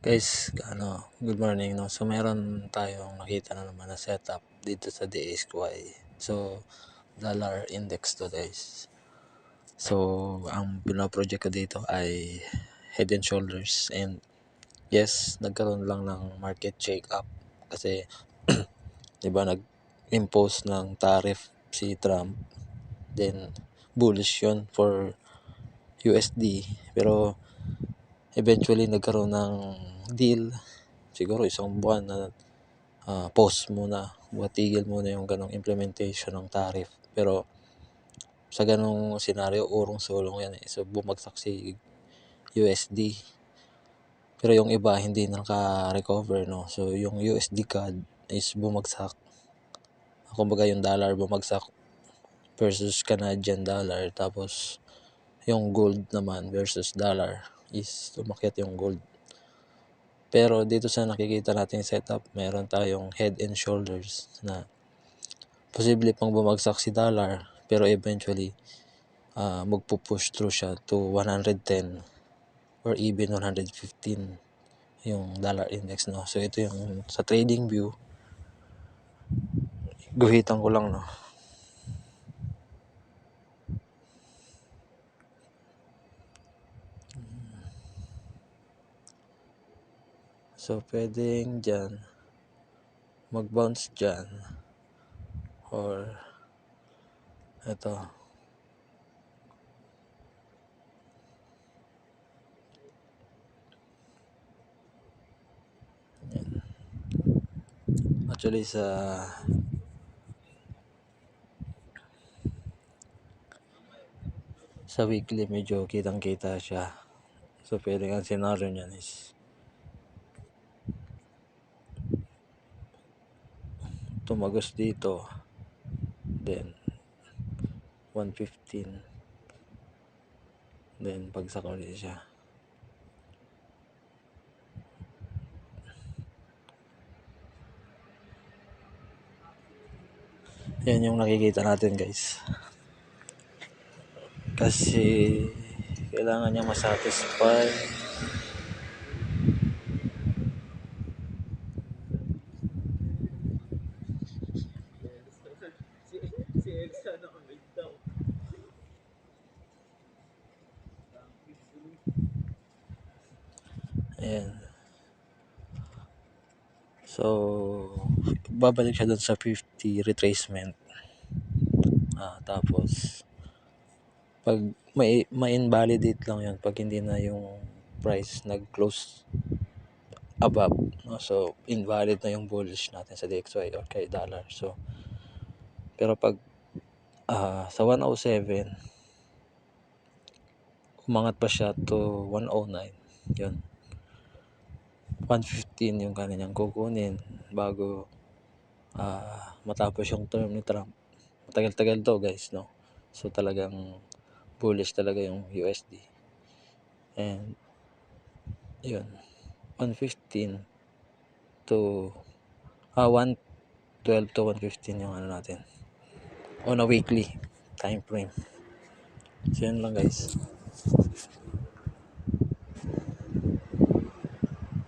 Guys, good morning, no. So meron tayong nakita na naman na setup dito sa DXY. So dollar index to, guys. So ang pinoproject ko dito ay Head and Shoulders, and yes, nagkaroon lang ng market shake up kasi 'di ba nag-impose ng tariff si Trump. Then bullish 'yon for USD, pero eventually nagkaroon ng deal, siguro isang buwan na pause muna, tigil muna yung ganong implementation ng tariff. Pero sa ganong senaryo, urong sulong yan eh. So bumagsak si USD. Pero yung iba hindi naka-recover, no. So yung USD CAD is bumagsak. Kumbaga yung dollar bumagsak versus Canadian dollar, tapos yung gold naman versus dollar is umakyat yung gold. Pero dito sa nakikita nating setup, meron tayong Head and Shoulders na posible pang bumagsak si dollar, pero eventually magpo-push through siya to 110 or even 115 yung dollar index, no. So ito yung sa trading view, guhitan ko lang, no. So pwedeng dyan mag-bounce dyan, or ito yan. Actually sa weekly medyo kitang kita siya. So pwedeng ang scenario niyan is tumagos dito, then 115, then bagsak ulit siya. Yan yung nakikita natin, guys, kasi kailangan niya masatisfy ayan. So babalik siya dun sa 50 retracement, tapos pag ma-invalidate lang yun pag hindi na yung price nag-close above, no? So invalid na yung bullish natin sa DXY or kay dollar. So pero pag sa 107 umangat pa siya to 109, yun 115 yung kanyang kukunin bago matapos yung term ni Trump. Matagal-tagal to, guys, no. So talagang bullish talaga yung USD, and yun 115 to 112 to 115 yung ano natin on a weekly time frame. So yun lang, guys.